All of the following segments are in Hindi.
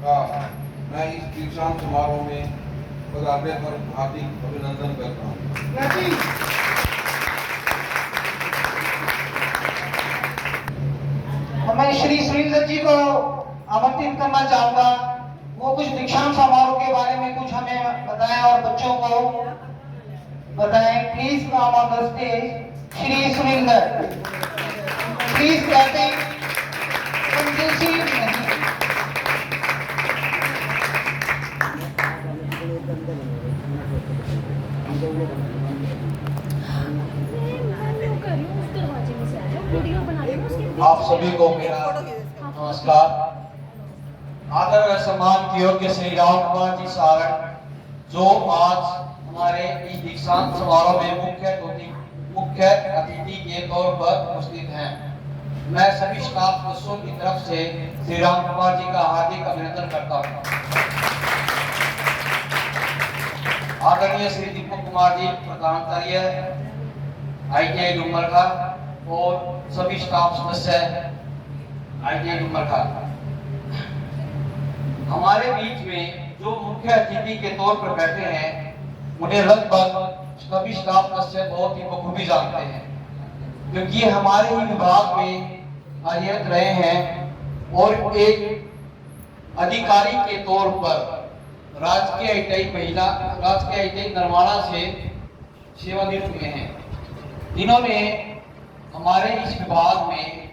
का मैं इस दीक्षांत समारोह में पधारने पर हार्दिक अभिनंदन करता हूँ। मैं श्री सुरेंद्र जी को आमंत्रित करना चाहूंगा, वो कुछ दीक्षांत समारोह के बारे में कुछ हमें बताएं और बच्चों को बताएं। Please come on the stage Shri Surendra, please कहते हैं। आप सभी को मेरा नमस्कार। आदर व सम्मान की योग्य श्री राम कुमार जी सारण, जो आज हमारे इस दीक्षांत समारोह में मुख्य अतिथि के तौर पर उपस्थित हैं। मैं सभी स्टाफ सदस्यों की तरफ से श्री राम कुमार जी का हार्दिक अभिनंदन करता हूँ। आदरणीय श्री दीपक कुमार जी प्रधानाचार्य ITI डुमरखा और सभी स्टाफ सदस्य ITI डुमरखा, हमारे बीच में जो मुख्य अतिथि के तौर पर बैठे हैं, उन्हें लगभग सभी स्टाफ सदस्य बहुत ही बखूबी जानते हैं, क्योंकि हमारे ही विभाग में कार्यरत रहे हैं और एक अधिकारी के तौर पर राजकीय ITI नरवाना से सेवानिवृत्त हुए हैं। इन्होंने हमारे इस विभाग में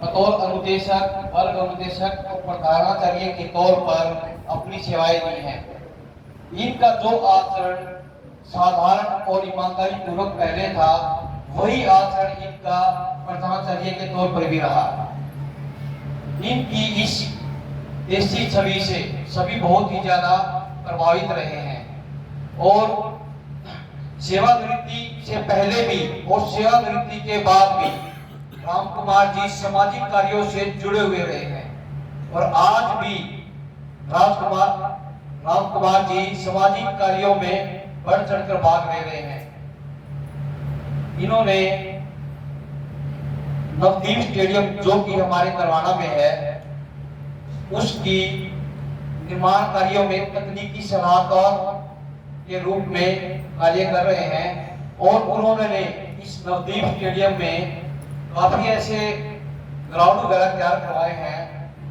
बतौर अनुदेशक, वर्ग अनुदेशक और प्रधानाचार्य के तौर पर अपनी सेवाएं दी हैं। इनका जो आचरण साधारण और ईमानदारी पूर्वक पहले था, वही आचरण इनका प्रधानाचार्य के तौर पर भी रहा। इनकी इस ऐसी छवि से सभी बहुत ही ज्यादा प्रभावित रहे हैं और सेवानिवृत्ति से पहले भी और सेवानिवृत्ति के बाद भी राम कुमार जी सामाजिक कार्यों से जुड़े हुए रहे हैं और आज भी राम कुमार जी सामाजिक कार्यों में बढ़ चढ़कर भाग ले रहे हैं। इन्होंने नवदीप स्टेडियम जो कि हमारे नरवाना में है, उसकी निर्माण कार्यों में तकनीकी सलाहकार के रूप में कार्य कर रहे हैं और उन्होंने इस नवदीप स्टेडियम में काफी ऐसे ग्राउंड वगैरह तैयार करवाए हैं,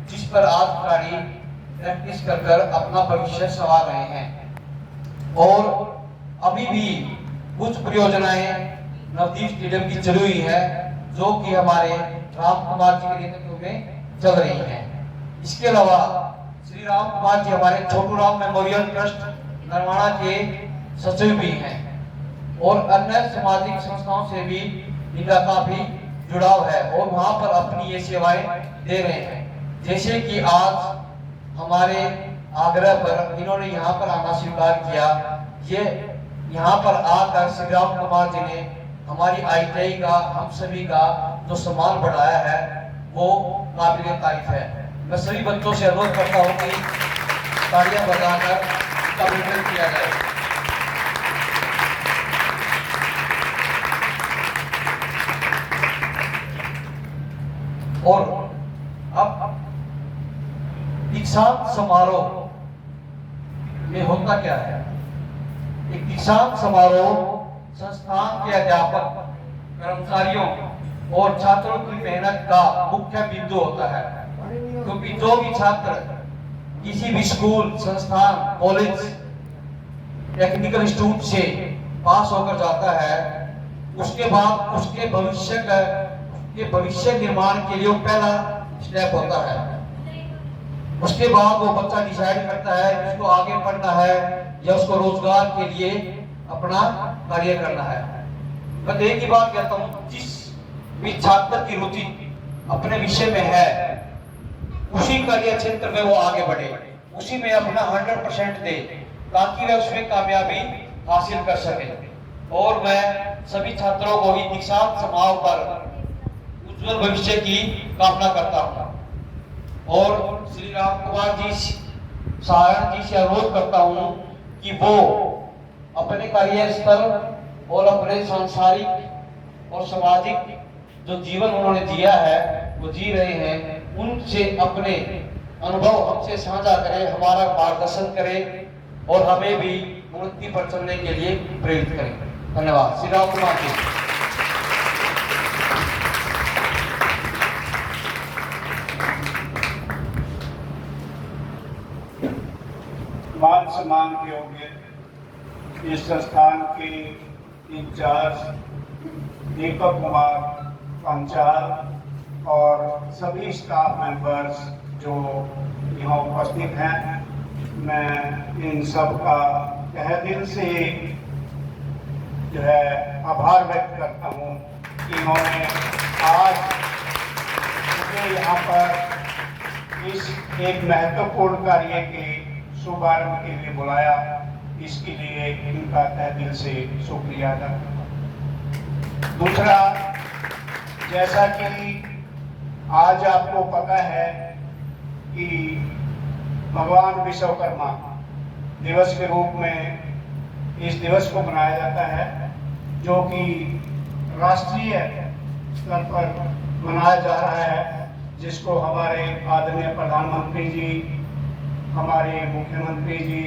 जिस पर आज खिलाड़ी प्रैक्टिस कर कर अपना भविष्य संवार रहे हैं। और अभी भी कुछ परियोजनाएं नवदीप स्टेडियम की चली हुई है, जो कि हमारे राम कुमार जी के नेतृत्व में चल रही है। इसके अलावा श्री राम कुमार जी हमारे छोटू राम मेमोरियल ट्रस्ट नरवाना के सचिव भी हैं और अन्य सामाजिक संस्थाओं से भी इनका काफी जुड़ाव है और वहां पर अपनी ये सेवाएं दे रहे हैं। जैसे कि आज हमारे आग्रह पर इन्होंने यहाँ पर आना स्वीकार किया। ये यहाँ पर आकर श्री राम कुमार जी ने हमारी ITI का, हम सभी का जो सम्मान बढ़ाया है, वो काबिल तारीफ है। मैं सभी बच्चों से अनुरोध करता हूँ कि तालियां बजाकर इसका अभिनंदन किया जाए। और अब दीक्षांत समारोह में होता क्या है? एक दीक्षांत समारोह संस्थान के अध्यापक, कर्मचारियों और छात्रों की मेहनत का मुख्य बिंदु होता है, क्योंकि जो भी छात्र किसी भी स्कूल, संस्थान, कॉलेज, टेक्निकल इंस्टीट्यूट से पास होकर जाता है, उसके बाद उसके भविष्य निर्माण के लिए पहला स्टेप होता है। उसके बाद वो बच्चा डिसाइड करता है कि उसको आगे पढ़ना है या उसको रोजगार के लिए अपना कार्य करना है। मैं एक ही बात कहता हूँ, जिस भी छात्र की रुचि अपने विषय में है, उसी कार्य क्षेत्र में वो आगे बढ़े, उसी में अपना 100% दे, ताकि वह उसमें कामयाबी हासिल कर सके। और मैं सभी छात्रों को ही दीक्षांत समारोह पर उज्जवल भविष्य की कामना करता हूँ और श्री राम कुमार जी सारण जी से अनुरोध करता हूँ कि वो अपने कार्यस्थल और अपने सांसारिक और सामाजिक जो जीवन उन्होंने जिया है, वो जी रहे हैं, उनसे अपने अनुभव हमसे साझा करें, हमारा मार्गदर्शन करें और हमें भी उन्नति पर चलने के लिए प्रेरित करें। धन्यवाद। श्री राम कुमार जी। मान सम्मान के योग्य इस संस्थान के इंचार्ज दीपक कुमार पंचाल और सभी स्टाफ मेंबर्स जो यहाँ उपस्थित हैं, मैं इन सब का तहे दिल से जो है आभार व्यक्त करता हूँ कि इन्होंने आज मुझे यहाँ पर इस एक महत्वपूर्ण कार्य के शुभारंभ के लिए बुलाया। इसके लिए इनका तहे दिल से शुक्रिया अदा करता हूं। दूसरा, जैसा कि आज आपको पता है कि भगवान विश्वकर्मा दिवस के रूप में इस दिवस को मनाया जाता है, जो कि राष्ट्रीय स्तर पर मनाया जा रहा है, जिसको हमारे आदरणीय प्रधानमंत्री जी, हमारे मुख्यमंत्री जी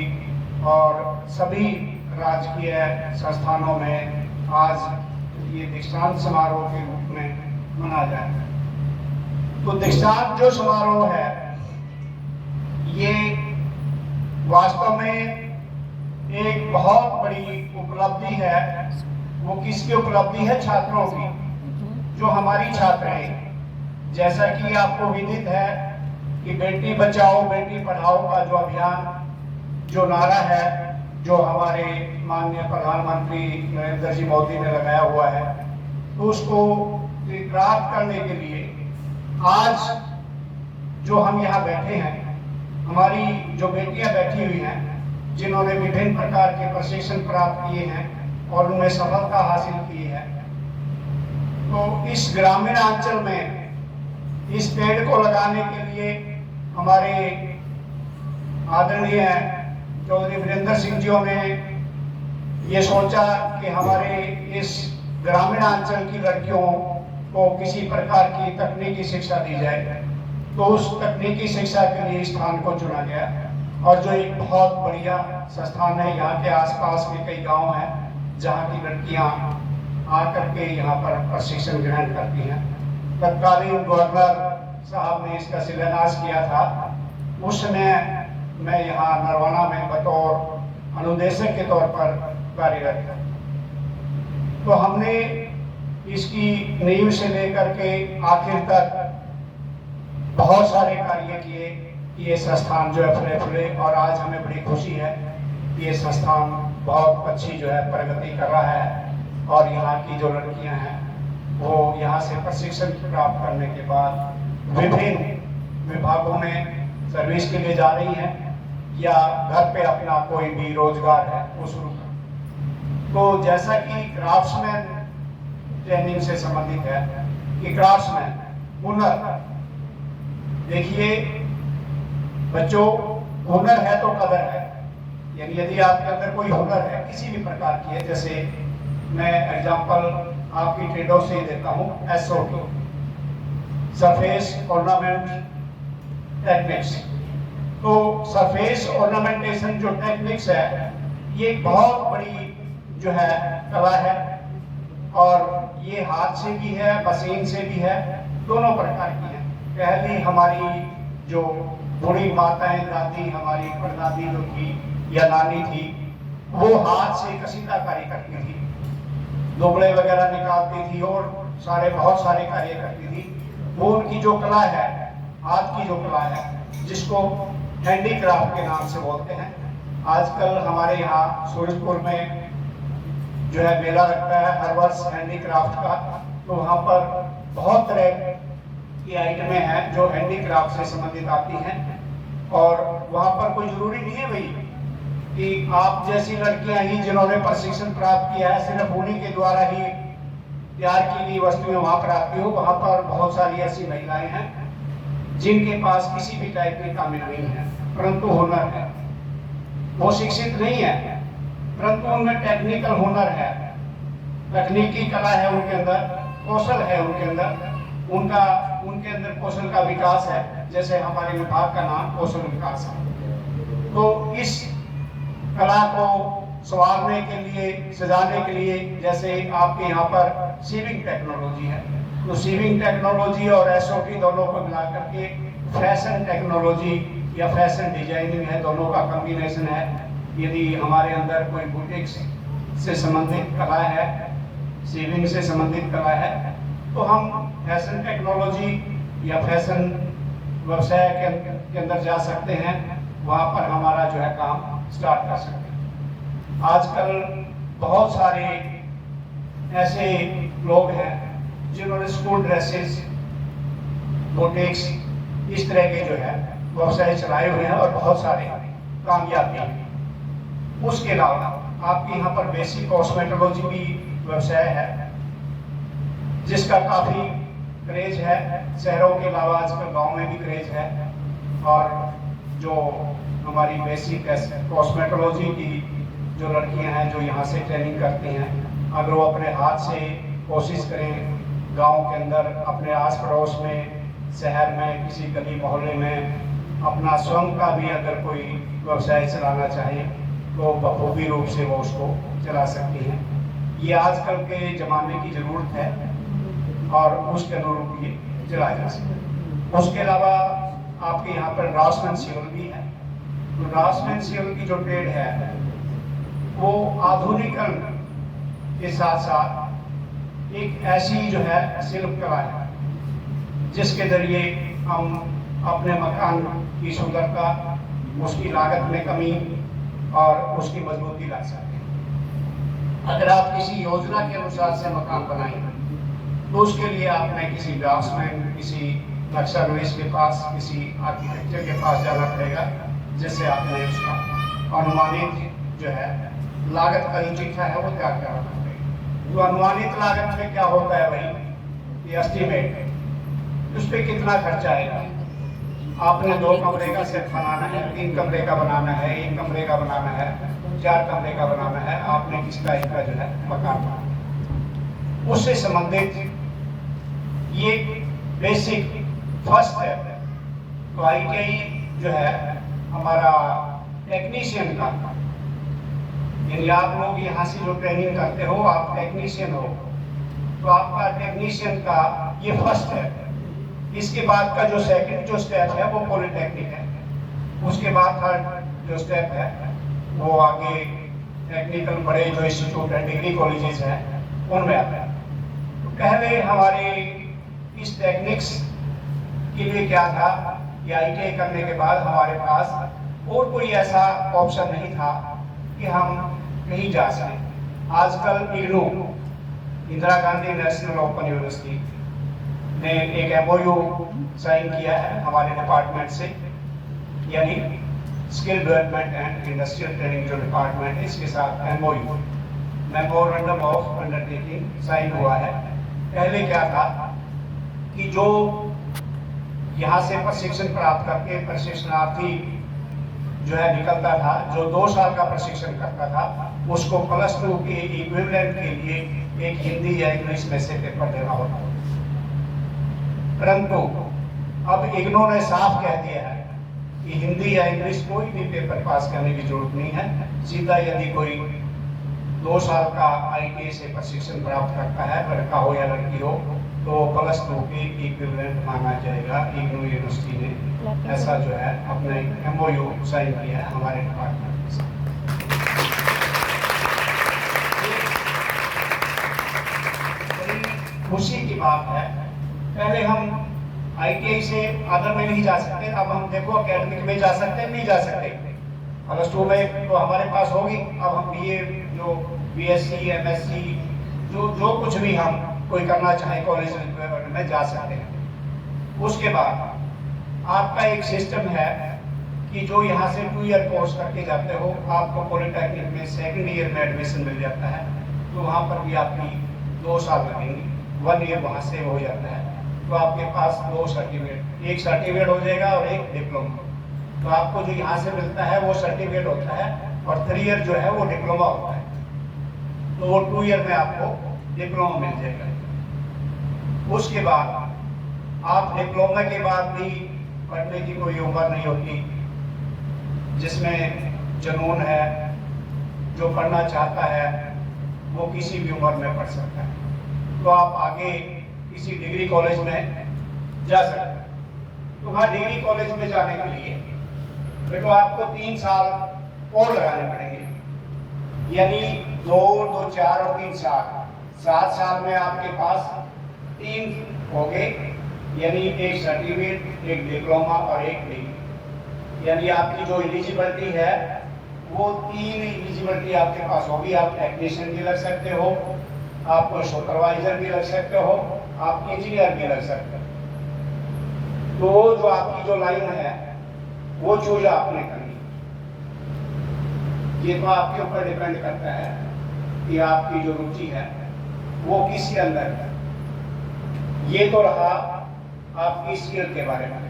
और सभी राजकीय संस्थानों में आज ये दीक्षांत समारोह के रूप में मनाया जाएगा। तो दीक्षांत जो समारोह है, ये वास्तव में एक बहुत बड़ी उपलब्धि है। वो किसकी उपलब्धि है? छात्रों की, जो हमारी छात्राएं, जैसा कि आपको विदित है कि बेटी बचाओ बेटी पढ़ाओ का जो अभियान, जो नारा है, जो हमारे माननीय प्रधानमंत्री नरेंद्र जी मोदी ने लगाया हुआ है, तो उसको प्राप्त करने के लिए आज जो हम यहाँ बैठे हैं, हमारी जो बेटियां बैठी हुई हैं, जिन्होंने विभिन्न प्रकार के प्रशिक्षण प्राप्त किए हैं और उनमें सफलता हासिल की है, तो इस ग्रामीण अंचल में इस पेड़ को लगाने के लिए हमारे आदरणीय चौधरी वीरेंद्र सिंह जी ने ये सोचा कि हमारे इस ग्रामीण अंचल की लड़कियों को किसी प्रकार की तकनीकी शिक्षा दी जाए। तो उस तकनीकी शिक्षा के लिए स्थान को चुना गया और जो एक बहुत बढ़िया संस्थान है। यहाँ के आसपास में कई गांव हैं जहाँ की लड़कियाँ आकर के यहाँ पर प्रशिक्षण ग्रहण करती हैं। तत्कालीन गवर्नर साहब ने इसका शिलान्यास किया था। उस समय मैं यहाँ नरवाना में बतौर अनुदेशक के तौर पर कार्यरत था। तो हमने इसकी नींव से लेकर के आखिर तक बहुत सारे कार्य किए कि ये संस्थान जो है फले फूले, और आज हमें बड़ी खुशी है कि ये संस्थान बहुत अच्छी जो है प्रगति कर रहा है और यहाँ की जो लड़कियाँ हैं वो यहाँ से प्रशिक्षण प्राप्त करने के बाद विभिन्न विभागों में सर्विस के लिए जा रही हैं या घर पे अपना कोई भी रोजगार है वो शुरू कर। तो जैसा कि क्राफ्ट्समैन ट्रेनिंग से संबंधित है कि क्राफ्ट्समैन हुनर, देखिए बच्चों, हुनर है तो कदर है। यानी यदि आपके अंदर कोई हुनर है किसी भी प्रकार की है, जैसे मैं एग्जांपल आपकी ट्रेडों से देता हूँ, SOT सरफेस ऑर्नामेंट टेक्निक्स। तो सरफेस ऑर्नामेंटेशन जो टेक्निक्स है, ये एक बहुत बड़ी जो है कला है और ये हाथ से भी है, मशीन से भी है, दोनों प्रकार की है। पहली हमारी जो बूढ़ी माताएं, दादी, हमारी परदादी जो थी या नानी थी, वो हाथ से कसीदाकारी करती थी, दुबड़े वगैरह निकालती थी और बहुत सारे कार्य करती थी। वो उनकी जो कला है, हाथ की जो कला है, जिसको हैंडीक्राफ्ट के नाम से बोलते हैं। आजकल हमारे यहाँ सूरजपुर में जो है मेला लगता है हर वर्ष हैंडीक्राफ्ट का, तो वहाँ पर बहुत तरह की आइटमें हैं जो हैंडीक्राफ्ट से संबंधित आती हैं। और वहाँ पर कोई जरूरी नहीं है भाई कि आप जैसी लड़कियां ही जिन्होंने प्रशिक्षण प्राप्त किया है सिर्फ उन्हीं के द्वारा ही तैयार की गई वस्तुएं वहाँ पर आती हो। वहाँ पर बहुत सारी ऐसी महिलाएं हैं जिनके पास किसी भी टाइप की कामी नहीं है, परंतु हुनर है। वो शिक्षित नहीं है, परंतु उनमें टेक्निकल हुनर है, तकनीकी कला है उनके अंदर, कौशल है उनके अंदर। उनके अंदर कौशल का विकास है, जैसे हमारे विभाग का नाम कौशल विकास है। तो इस कला को संवारने के लिए, सजाने के लिए, जैसे आपके यहाँ पर सीविंग टेक्नोलॉजी है, तो सीविंग टेक्नोलॉजी और एसओटी दोनों को मिला करके फैशन टेक्नोलॉजी या फैशन डिजाइनिंग है, दोनों का कॉम्बिनेशन है। यदि हमारे अंदर कोई बुटीक्स से संबंधित कला है, सीविंग से संबंधित कला है, तो हम फैशन टेक्नोलॉजी या फैशन व्यवसाय के अंदर जा सकते हैं, वहाँ पर हमारा जो है काम स्टार्ट कर सकते हैं। आजकल बहुत सारे ऐसे लोग हैं जिन्होंने स्कूल ड्रेसेस, बुटीक्स, इस तरह के जो है व्यवसाय चलाए हुए हैं और बहुत सारे कामयाब हैं। उसके अलावा आपके यहाँ पर बेसिक कॉस्मेटोलॉजी भी व्यवसाय है, जिसका काफ़ी क्रेज है। शहरों के अलावा आजकल गांव में भी क्रेज है। और जो हमारी बेसिक कॉस्मेटोलॉजी की जो लड़कियां हैं जो यहाँ से ट्रेनिंग करती हैं, अगर वो अपने हाथ से कोशिश करें गांव के अंदर, अपने आस पड़ोस में, शहर में, किसी गली मोहल्ले में अपना स्वयं का भी अगर कोई व्यवसाय चलाना चाहे तो बखूबी रूप से वो उसको चला सकती हैं। ये आजकल के ज़माने की ज़रूरत है और उसके अनुरूप ये चलाया जा सकता है। उसके अलावा आपके यहाँ पर ड्राफ्ट्समैनशिप भी है। तो ड्राफ्ट्समैनशिप की जो ट्रेड है वो आधुनिकरण के साथ साथ एक ऐसी जो है शिल्प कला है जिसके जरिए हम अपने मकान की सुंदरता, उसकी लागत में कमी और उसकी मजबूती ला सकते हैं। अगर आप किसी योजना के अनुसार से मकान बनाएंगे तो उसके लिए आपने किसी ड्राफ्ट्समैन, किसी नक्शा नवीस के पास, किसी आर्किटेक्चर के पास जाना पड़ेगा, जिससे आपने उसका अनुमानित जो है लागत का जो चिट्ठा है वो तैयार कराना पड़ेगा। तो अनुमानित लागत में क्या होता है भाई, ये एस्टीमेट, उस पर कितना खर्चा आएगा। आपने 2 कमरे का सेट बनाना है, 3 कमरे का बनाना है, 1 कमरे का बनाना है, 4 कमरे का बनाना है, आपने किस टाइप का जो है मकान बनाना, उससे संबंधित ये बेसिक फर्स्ट है। तो ITI जो है हमारा टेक्नीशियन का, यानी आप लोग यहाँ से जो ट्रेनिंग करते हो, आप टेक्नीशियन हो, तो आपका टेक्नीशियन का ये फर्स्ट है। इसके बाद का जो सेकंड जो स्टेप है वो पॉलिटेक्निक है। उसके बाद थर्ड जो स्टेप है वो आगे टेक्निकल बड़े जो इंस्टीट्यूट है, डिग्री कॉलेजेस हैं, उनमें आता है। तो पहले हमारे इस टेक्निक्स के लिए क्या था कि ITI करने के बाद हमारे पास और कोई ऐसा ऑप्शन नहीं था कि हम कहीं जा सकें। आजकल IGNOU, Indira Gandhi national open university ने एक MOU साइन किया है हमारे डिपार्टमेंट से, यानी skill development and industrial training जो डिपार्टमेंट है, इसके साथ MOU, memorandum of undertaking sign हुआ है। पहले क्या था कि जो यहाँ से प्रशिक्षण प्राप्त करके प्रशिक्षणार्थी जो है निकलता था, जो 2 साल का प्रशिक्षण करता था, उसको +2 के इक्विवेलेंट के लिए एक हिंदी या इंग्लिश में से पेपर देना होता था। परंतु अब IGNOU ने साफ कह दिया है कि हिंदी या इंग्लिश कोई भी पेपर पास करने की जरूरत नहीं है। सीधा यदि कोई 2 साल का ITI से प्रशिक्षण प्राप्त करता है, लड़का हो या लड़की हो, तो +2 के इक्विवेलेंट माना जाएगा। IGNOU यूनिवर्सिटी ने ऐसा जो है अपने MOU साइन किया है हमारे डिपार्टमेंट से। खुशी की बात है, पहले हम ITI से अदर में नहीं जा सकते, अब हम देखो एकेडमिक में जा सकते, नहीं जा सकते। +2 में तो हमारे पास होगी, अब हम BA जो BSc MSc जो कुछ भी हम कोई करना चाहे कॉलेज में जा सकते हैं। उसके बाद आपका एक सिस्टम है कि जो यहाँ से 2 ईयर कोर्स करके जाते हो, आपको पॉलिटेक्निक में 2nd ईयर में एडमिशन मिल जाता है, तो वहाँ पर भी आपकी 2 साल लगेंगे, 1 ईयर वहाँ से हो जाता है। तो आपके पास 2 सर्टिफिकेट, एक सर्टिफिकेट हो जाएगा और एक डिप्लोमा। तो आपको जो यहाँ से मिलता है वो सर्टिफिकेट होता है और 3 ईयर जो है वो डिप्लोमा होता है। तो वो 2 ईयर में आपको डिप्लोमा मिल जाएगा। उसके बाद आप डिप्लोमा के बाद भी पढ़ने की कोई उम्र नहीं होती। जिसमें जुनून है, जो पढ़ना चाहता है वो किसी भी उम्र में पढ़ सकता है। तो आप आगे किसी डिग्री कॉलेज में जा सकते हैं। तो वहाँ डिग्री कॉलेज में जाने के लिए तो आपको 3 साल और लगाने पड़ेंगे, यानी 2, 2, 4 और 3 साल, 7 साल में आपके पास 3 हो गए, यानी एक सर्टिफिकेट, एक डिप्लोमा और एक डिग्री। यानी आपकी जो एलिजिबिलिटी है वो 3 एलिजिबिलिटी आपके पास होगी। आप टेक्नीशियन भी लग सकते हो, आप सुपरवाइजर भी लग सकते हो, आप इंजीनियर भी लग सकते हो। तो जो आपकी जो लाइन है वो चूज आपने करनी। ये तो आपके ऊपर डिपेंड करता है कि आपकी जो रुचि है वो किसके अंदर है। ये तो रहा आपकी स्किल के बारे में।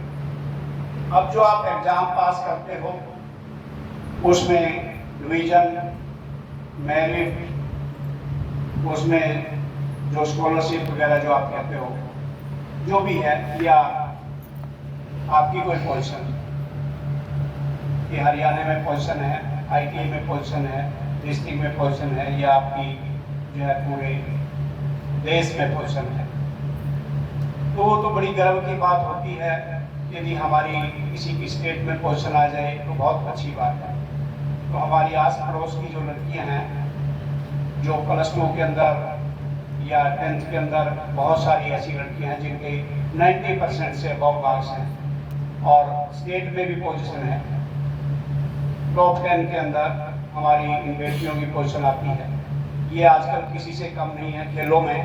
अब जो आप एग्जाम पास करते हो उसमें डिवीजन, मेरिट, उसमें जो स्कॉलरशिप वगैरह जो आप कहते हो जो भी है, या आपकी कोई पोजीशन कि हरियाणा में पोजीशन है, आईटीआई में पोजीशन है, डिस्ट्रिक्ट में पोजीशन है, या आपकी जो है पूरे देश में पोजीशन है, तो वो तो बड़ी गर्व की बात होती है। यदि हमारी किसी की स्टेट में पोजीशन आ जाए तो बहुत अच्छी बात है। तो हमारी आस पड़ोस की जो लड़कियां हैं जो +2 के अंदर या 10th के अंदर, बहुत सारी ऐसी लड़कियां हैं जिनके 90% से अबव मार्क्स हैं और स्टेट में भी पोजीशन है, टॉप 10 के अंदर हमारी इन बेटियों की पोजीशन आती है। ये आजकल किसी से कम नहीं है। खेलों में,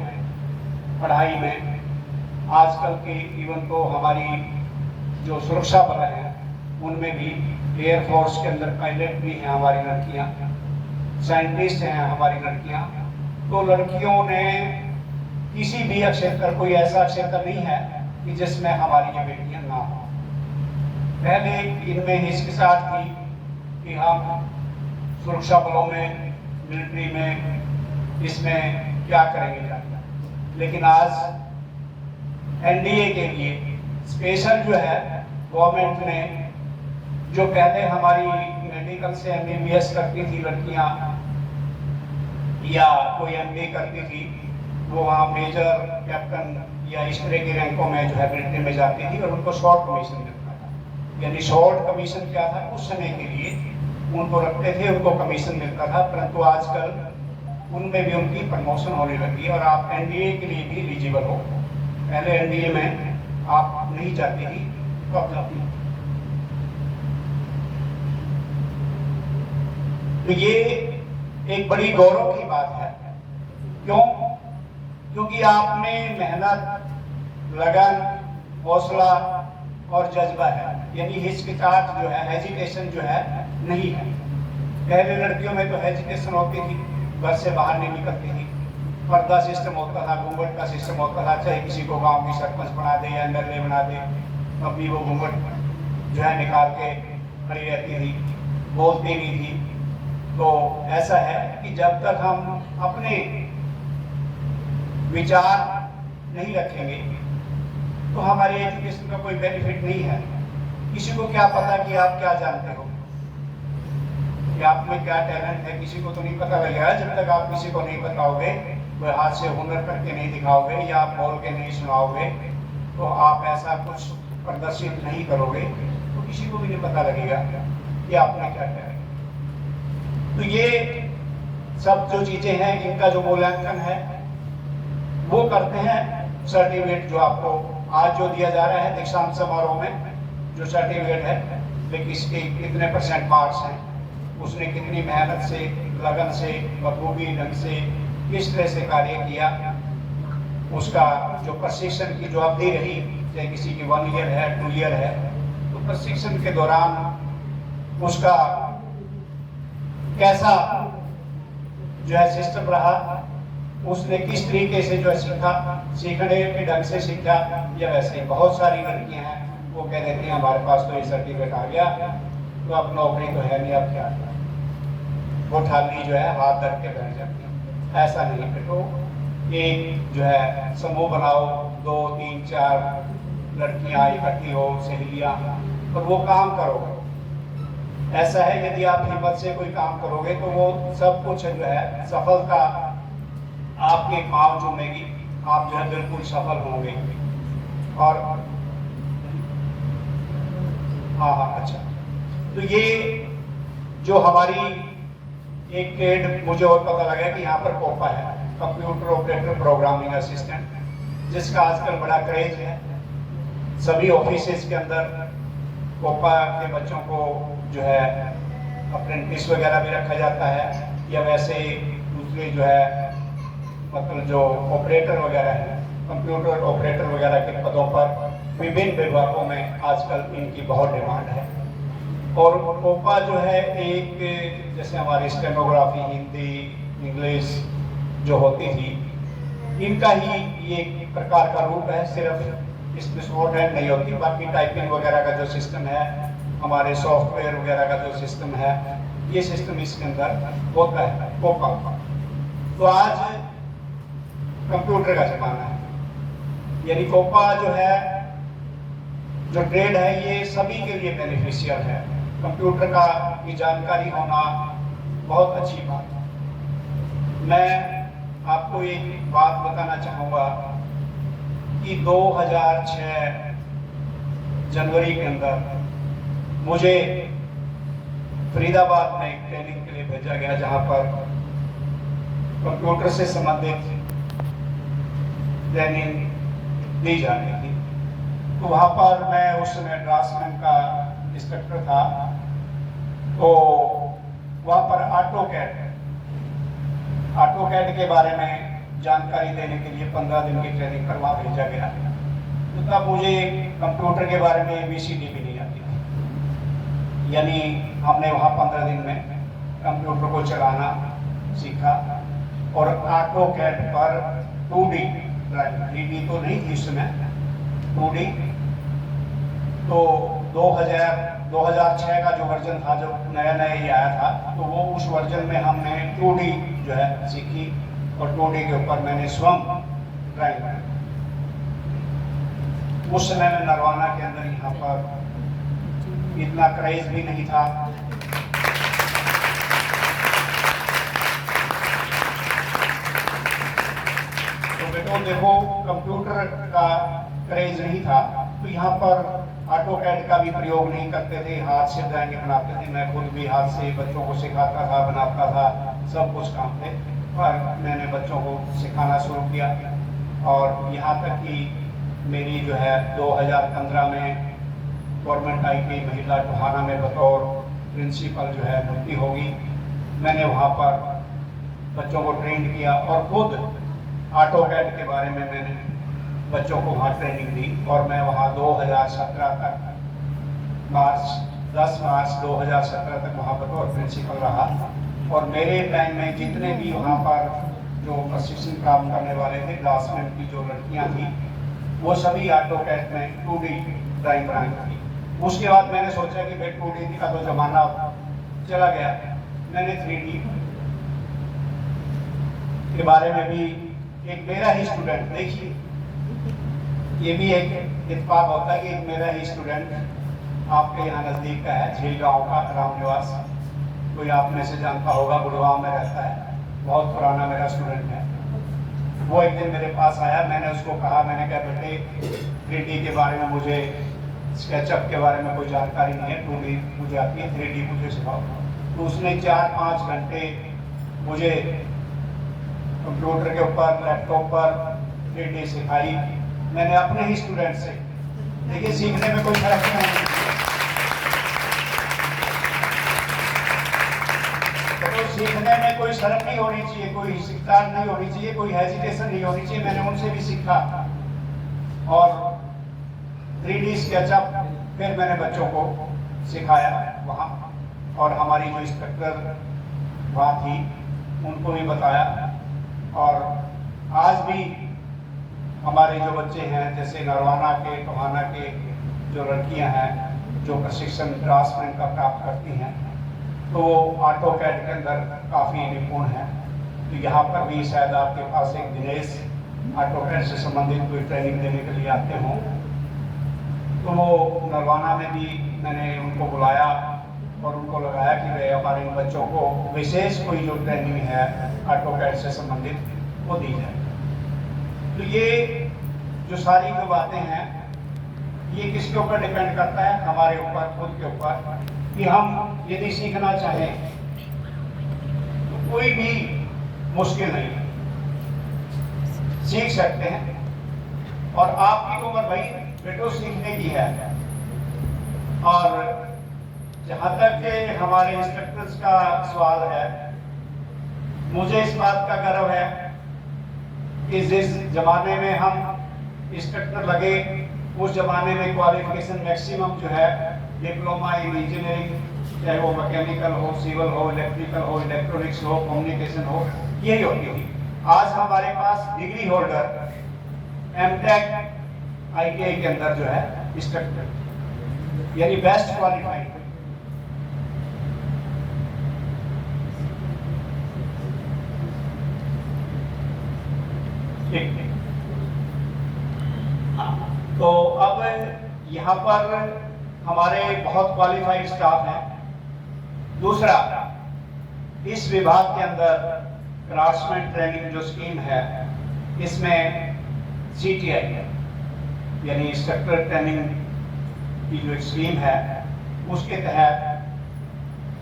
पढ़ाई में, आजकल के इवन तो हमारी जो सुरक्षा बल हैं उनमें भी, एयरफोर्स के अंदर पायलट भी हैं हमारी लड़कियां, साइंटिस्ट हैं हमारी लड़कियां। तो लड़कियों ने किसी भी क्षेत्र, कोई ऐसा क्षेत्र नहीं है कि जिसमें हमारी ये बेटियां ना हो। पहले इनमें हिचकिचाहट थी कि हम सुरक्षा बलों में, मिलिट्री में, इसमें क्या करेंगे जाकर, लेकिन आज एनडीए के लिए स्पेशल जो है गवर्नमेंट ने, जो पहले हमारी मेडिकल से एमबीबीएस करती थी लड़कियां या कोई एमबी करती थी, वो वहाँ मेजर, कैप्टन या इस तरह के रैंकों में जो है मिलिट्री में जाती थी और उनको शॉर्ट कमीशन मिलता था। यानी शॉर्ट कमीशन क्या था, उस समय के लिए उनको रखते थे, उनको कमीशन मिलता था। परंतु आजकल उनमें भी उनकी प्रमोशन होने लगी और आप एनडीए के लिए भी एलिजिबल हो। पहले एनडीए में आप नहीं जाती थी, तो अब जाती। तो ये एक बड़ी गौरव की बात है। क्यों? क्योंकि आपने मेहनत, लगन, हौसला और जज्बा है, यानी हिचकिचाहट जो है, हेजिटेशन जो है नहीं है। पहले लड़कियों में तो हेजिटेशन होती थी, घर से बाहर नहीं निकलती थी, पर्दा सिस्टम होता था, घूंघट का सिस्टम होता था, चाहे किसी को गांव की सरपंच बना दे या एमएलए बना दे, अपनी वो घूंघट जो है निकाल के खड़ी रहती थी, बोलती नहीं थी। तो ऐसा है कि जब तक हम अपने विचार नहीं रखेंगे तो हमारी एजुकेशन का कोई बेनिफिट नहीं है। किसी को क्या पता कि आप क्या जानते हो, कि आप में क्या टैलेंट है, किसी को तो नहीं पता लगेगा जब तक आप किसी को नहीं बताओगे, कोई हाथ से हुनर करके नहीं दिखाओगे या आप बोल के नहीं सुनाओगे, तो आप ऐसा कुछ प्रदर्शित नहीं करोगे तो किसी को भी नहीं पता लगेगा कि आपने क्या टैलेंट। तो ये सब जो चीजें हैं, इनका जो मूल्यांकन है वो करते हैं सर्टिफिकेट जो आपको आज जो दिया जा रहा है दीक्षांत समारोह में, जो सर्टिफिकेट है, लेकिन इसके कितने % मार्क्स हैं, उसने कितनी मेहनत से, लगन से, बखूबी ढंग से, किस तरह से कार्य किया, उसका जो प्रशिक्षण की जो अवधि रही, चाहे किसी की 1 ईयर है, 2 ईयर है, तो प्रशिक्षण के दौरान उसका कैसा जो है सिस्टम रहा, उसने किस तरीके से जो है सीखा, सीखने के ढंग से सीखा या वैसे। बहुत सारी लड़कियां हैं वो कह देती हैं हमारे पास तो ये सर्टिफिकेट आ गया, तो अब नौकरी तो है नहीं, अब क्या, वो ठाली जो है हाथ धर के बैठ जाती है। ऐसा नहीं है। तो एक जो है समूह बनाओ, 2, 3, 4 लड़कियां इकट्ठी हो, सहेलियां, तो वो काम करो। ऐसा है यदि आप हिम्मत से कोई काम करोगे तो वो सब कुछ जो है सफलता आपके पांव चूमेगी, आप जो है बिल्कुल सफल होंगे। और हाँ, अच्छा, तो ये जो हमारी एक ट्रेड मुझे और पता लगा कि यहाँ पर कोपा है, कंप्यूटर ऑपरेटर प्रोग्रामिंग असिस्टेंट, जिसका आजकल बड़ा क्रेज है। सभी ऑफिसेज के अंदर कोपा के बच्चों को जो है अप्रेंटिस वगैरह भी रखा जाता है, या वैसे दूसरे जो है मतलब जो ऑपरेटर वगैरह है, कंप्यूटर ऑपरेटर वगैरह के पदों पर विभिन्न विभागों में आजकल इनकी बहुत डिमांड है। और कोपा जो है एक, जैसे हमारी स्टेनोग्राफी, हिंदी, इंग्लिश जो होती थी, इनका ही ये एक प्रकार का रूप है। सिर्फ इसमें शॉर्ट हैंड नहीं होती, बाकी टाइपिंग वगैरह का जो सिस्टम है, हमारे सॉफ्टवेयर वगैरह का जो सिस्टम है, ये सिस्टम इसके अंदर होता है कोपा। तो आज कंप्यूटर का जमाना है, यानी कोपा जो है, जो ट्रेड है, ये सभी के लिए बेनिफिशियल है। कंप्यूटर का की जानकारी होना बहुत अच्छी बात है। मैं आपको एक बात बताना चाहूँगा कि 2006 जनवरी के अंदर मुझे फरीदाबाद में एक ट्रेनिंग के लिए भेजा गया, जहाँ पर कंप्यूटर से संबंधित ट्रेनिंग दी जा रही थी। तो वहाँ पर मैं उस समय ड्राफ्ट्समैन का इंस्ट्रक्टर था। तो वहाँ पर ऑटोकैड के बारे में जानकारी देने के लिए 15 दिन की ट्रेनिंग पर वहाँ भेजा गया। तो तब मुझे कंप्यूटर के बारे में ABCD भी नहीं आती थी, यानी हमने वहाँ 15 दिन में कंप्यूटर को चलाना सीखा। और ऑटोकैड पर 2D ड्राइंग, 3D तो नहीं थी उस समय, 2D। तो 2006 का जो वर्जन था, जो नया नया ही आया था, तो वो उस वर्जन में हमने 2D जो है सीखी, और 2D के ऊपर मैंने स्वयं ड्राइंग बनाई। उस समय में नरवाना के अंदर यहाँ पर इतना क्रेज भी नहीं था। तो बेटो देखो, कंप्यूटर का क्रेज नहीं था, तो यहाँ पर ऑटोकैड का भी प्रयोग नहीं करते थे, हाथ से ड्राइंग बनाते थे। मैं खुद भी हाथ से बच्चों को सिखाता था, बनाता था, सब कुछ काम थे। पर मैंने बच्चों को सिखाना शुरू किया, और यहाँ तक कि मेरी जो है 2015 में गवर्नमेंट IT महिला टोहाना में बतौर प्रिंसिपल जो है भर्ती होगी। मैंने वहाँ पर बच्चों को ट्रेन किया, और खुद ऑटोकैड के बारे में मैंने बच्चों को वहाँ ट्रेनिंग दी। और मैं वहाँ 2017 तक 10 मार्च 2017 तक वहाँ बतौर प्रिंसिपल रहा। और मेरे टाइम में जितने भी वहाँ पर जो प्रशिक्षण प्राप्त करने वाले थे, ड्राफ्ट्समैन की जो लड़कियाँ थी, वो सभी ऑटोकैड में 2D ड्राइंग बनाई थी। उसके बाद मैंने सोचा कि भाई 2D का तो जमाना चला गया, मैंने 3D के बारे में भी, एक मेरा ही स्टूडेंट, देखिए ये भी एक इत्तेफाक होता है कि एक मेरा ही स्टूडेंट आपके यहाँ नज़दीक का है, झील गाँव का, राम निवास, कोई आप में से जानता होगा, गुड़गांव में रहता है, बहुत पुराना मेरा स्टूडेंट है। वो एक दिन मेरे पास आया, मैंने उसको कहा, मैंने कहा बेटे 3D के बारे में मुझे, स्केचअप के बारे में कोई जानकारी नहीं है, 2D मुझे आती है, 3D मुझे सिखाओ। तो उसने 4-5 घंटे मुझे कंप्यूटर के ऊपर, लैपटॉप पर 3D सिखाई। मैंने अपने ही स्टूडेंट से, देखिए सीखने में कोई फर्क नहीं है। तो सीखने में कोई शर्म नहीं होनी चाहिए, कोई हिचकिचाहट नहीं होनी चाहिए, कोई हेजिटेशन नहीं होनी चाहिए। मैंने उनसे भी सीखा, और 3D स्केचअप फिर मैंने बच्चों को सिखाया वहाँ। और हमारी जो इंस्ट्रक्टर वहाँ थी, उनको भी बताया। और आज भी हमारे जो बच्चे हैं, जैसे नरवाना के, टोहाना के जो लड़कियां हैं, जो प्रशिक्षण ड्राफ्ट्समैन का प्राप्त करती हैं, तो वो ऑटोकैड के अंदर काफ़ी निपुण हैं। तो यहाँ पर भी शायद आपके पास एक दिनेश ऑटोकैड से संबंधित कोई ट्रेनिंग देने के लिए आते हों। तो वो नरवाना में भी मैंने उनको बुलाया और उनको लगाया कि वे हमारे इन बच्चों को विशेष कोई जो ट्रेनिंग है ऑटोकैड से संबंधित वो दी जाए। तो ये जो सारी जो बातें हैं ये किसके ऊपर डिपेंड करता है? हमारे ऊपर, खुद के ऊपर, कि हम यदि सीखना चाहें तो कोई भी मुश्किल नहीं है, सीख सकते हैं। और आपकी उम्र भाई बेटो सीखने की है। और जहाँ तक हमारे इंस्ट्रक्टर्स का सवाल है, मुझे इस बात का गर्व है कि जिस जमाने में हम इंस्ट्रक्टर लगे उस जमाने में क्वालिफिकेशन मैक्सिमम जो है डिप्लोमा इन इंजीनियरिंग, चाहे वो मैकेनिकल हो, सिविल हो, इलेक्ट्रिकल हो, इलेक्ट्रॉनिक्स हो, कम्युनिकेशन हो, यही होती थी। आज हमारे पास डिग्री होल्डर एमटेक ITI के अंदर जो है इंस्ट्रक्टर यानी बेस्ट क्वालिफाइड। ठीक, तो अब यहाँ पर हमारे बहुत क्वालिफाइड स्टाफ हैं। दूसरा, इस विभाग के अंदर क्राफ्ट्समैन ट्रेनिंग जो स्कीम है, इसमें CTI यानी इंस्ट्रक्टर ट्रेनिंग की जो स्कीम है उसके तहत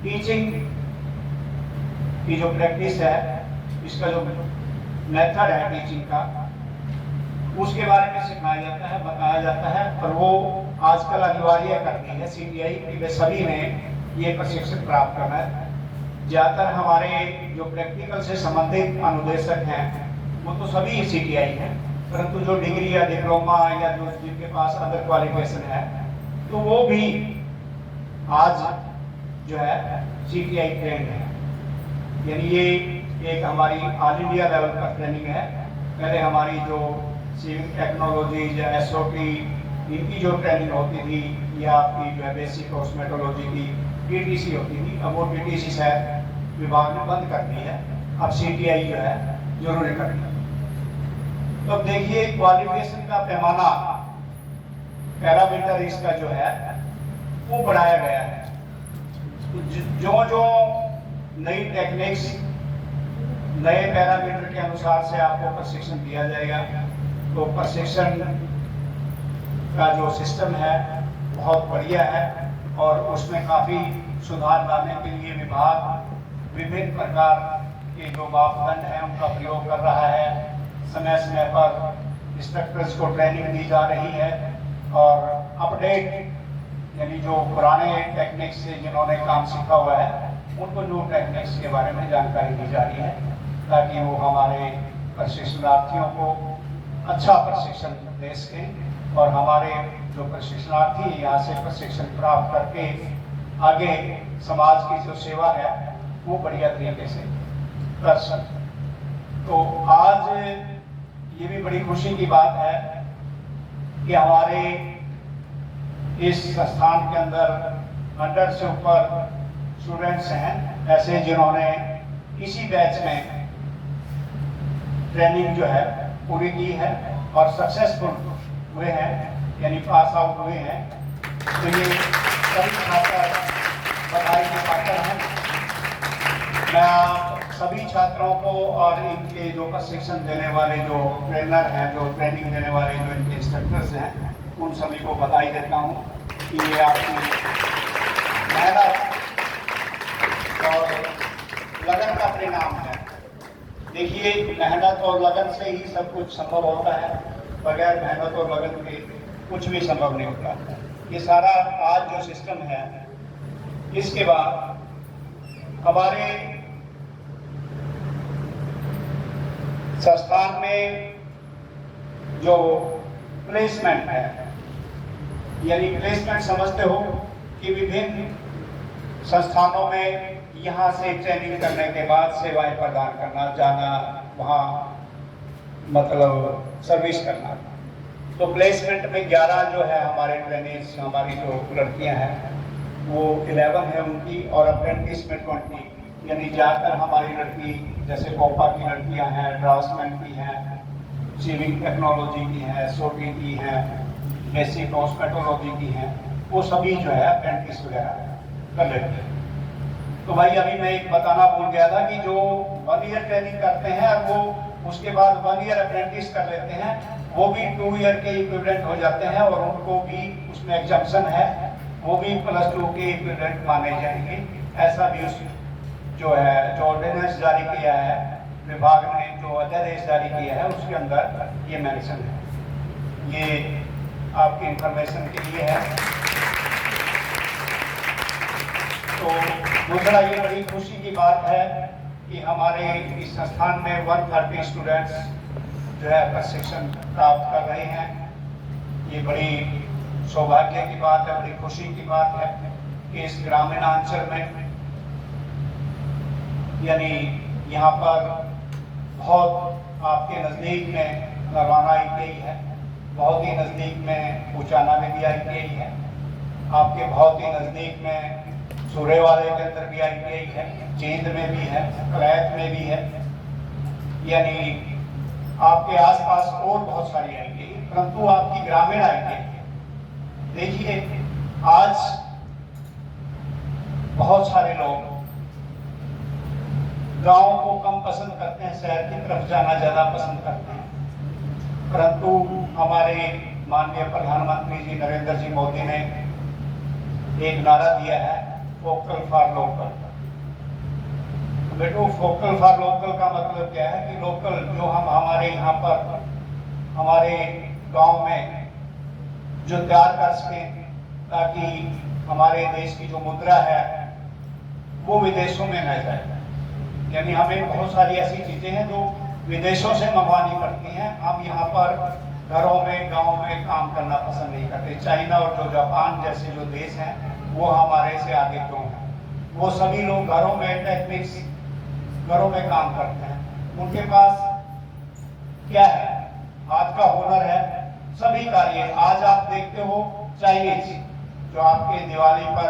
टीचिंग की जो प्रैक्टिस है, इसका जो मेथड है टीचिंग का, उसके बारे में सिखाया जाता है, बताया जाता है। और वो आजकल अनिवार्य करती है CTI कि वे सभी ने ये प्रशिक्षण प्राप्त करना है। ज़्यादातर हमारे जो प्रैक्टिकल से संबंधित अनुदेशक हैं वो तो सभी CTI हैं, परंतु जो डिग्री या डिप्लोमा या जो जिनके पास अदर क्वालिफिकेशन है तो वो भी आज जो है CTI ट्रेंड है। यानी ये एक हमारी ऑल इंडिया लेवल पर ट्रेनिंग है। पहले हमारी जो सिविल टेक्नोलॉजी या SOT इनकी जो ट्रेनिंग होती थी, या आपकी जो है बेसिक कॉस्मेटोलॉजी की TTC होती थी, अब वो TTC शायद विभाग ने बंद कर दी है। अब CTI जो है जरूरी कर दी। तो अब देखिए क्वालिफिकेशन का पैमाना, पैरामीटर इसका जो है वो बढ़ाया गया है। तो जो जो नई टेक्निक्स, नए पैरामीटर के अनुसार से आपको प्रशिक्षण दिया जाएगा। तो प्रशिक्षण का जो सिस्टम है बहुत बढ़िया है और उसमें काफ़ी सुधार लाने के लिए विभाग विभिन्न प्रकार के जो मापदंड हैं उनका प्रयोग कर रहा है। समय समय पर इंस्ट्रक्टर्स को ट्रेनिंग दी जा रही है और अपडेट यानी जो पुराने टेक्निक्स से जिन्होंने काम सीखा हुआ है उनको न्यू टेक्निक्स के बारे में जानकारी दी जा रही है, ताकि वो हमारे प्रशिक्षणार्थियों को अच्छा प्रशिक्षण दे सकें और हमारे जो प्रशिक्षणार्थी यहाँ से प्रशिक्षण प्राप्त करके आगे समाज की जो सेवा है वो बढ़िया तरीके से कर सकें। तो आज ये भी बड़ी खुशी की बात है कि हमारे इस संस्थान के अंदर 100 से ऊपर स्टूडेंट्स हैं ऐसे जिन्होंने इसी बैच में ट्रेनिंग जो है पूरी की है और सक्सेसफुल हुए हैं, यानी पास आउट हुए हैं। तो ये सभी छात्र बधाई के पात्र हैं। मैं सभी छात्रों को और इनके जो प्रशिक्षण देने वाले जो ट्रेनर हैं, जो ट्रेनिंग देने वाले जो इनके इंस्ट्रक्टर्स हैं, उन सभी को बधाई देता हूँ कि ये आपकी मेहनत और लगन का परिणाम है। देखिए, मेहनत और लगन से ही सब कुछ संभव होता है, बगैर मेहनत और लगन के कुछ भी संभव नहीं होता। ये सारा आज जो सिस्टम है, इसके बाद हमारे संस्थान में जो प्लेसमेंट है, यानी प्लेसमेंट समझते हो कि विभिन्न संस्थानों में यहाँ से ट्रेनिंग करने के बाद सेवाएं प्रदान करना, जाना, वहाँ मतलब सर्विस करना। तो प्लेसमेंट में 11 जो है हमारे ट्रेनिंग्स, हमारी जो लड़कियाँ हैं वो 11 है उनकी, और अप्रेंटिस में 20, यानी ज़्यादातर हमारी लड़की जैसे कोपा की लड़कियाँ हैं, ड्राफ्ट्समैन की हैं, सिविल टेक्नोलॉजी की हैं, SOT की हैं, बेसिक कॉस्मेटोलॉजी की हैं, वो सभी जो है अप्रेंटिस वगैरह कर लेते हैं। तो भाई अभी मैं एक बताना भूल गया था कि जो 1 ईयर ट्रेनिंग करते हैं और वो उसके बाद 1 ईयर अप्रेंटिस कर लेते हैं, वो भी 2 ईयर के इक्विवेलेंट हो जाते हैं और उनको भी उसमें एग्जम्पशन है, वो भी +2 के इक्विवेलेंट माने जाएंगे। ऐसा भी उस जो है जो ऑर्डिनेंस जारी किया है विभाग ने, जो अध्यादेश जारी किया है उसके अंदर ये मेंशन है। ये आपकी इंफॉर्मेशन के लिए है। तो दूसरा ये बड़ी खुशी की बात है कि हमारे इस संस्थान में 130 स्टूडेंट्स जो है प्रशिक्षण प्राप्त कर रहे हैं। ये बड़ी सौभाग्य की बात है, बड़ी खुशी की बात है कि इस ग्रामीणांचल में यानी यहाँ पर बहुत आपके नज़दीक में नरवाना ITI है, बहुत ही नज़दीक में उचाना में भी ITI है, आपके बहुत ही नज़दीक में सूर्य वाले के अंदर भी ITI है, जींद में भी है, कलैत में भी है, यानी आपके आसपास और बहुत सारी ITI, परंतु आपकी ग्रामीण ITI देखिए आज बहुत सारे लोग गांव को कम पसंद करते हैं, शहर की तरफ जाना ज्यादा पसंद करते हैं, परंतु हमारे माननीय प्रधानमंत्री जी नरेंद्र जी मोदी ने एक नारा दिया है, वोकल फॉर लोकल। बेटो वोकल फॉर लोकल का मतलब क्या है कि लोकल जो हम हमारे यहाँ पर हमारे गांव में जो तैयार कर सकें, ताकि हमारे देश की जो मुद्रा है वो विदेशों में न जाए। यानी हमें बहुत सारी ऐसी चीजें हैं जो विदेशों से मंगवानी पड़ती हैं, हम यहाँ पर घरों में गांव में काम करना पसंद नहीं करते। चाइना और जो जापान जैसे जो देश हैं वो हमारे से आगे क्यों हैं? वो सभी लोग घरों में टेक्निक्स घरों में काम करते हैं, उनके पास क्या है? हाथ का हुनर है, सभी कार्य। आज आप देखते हो चाइनीज जो आपके दिवाली पर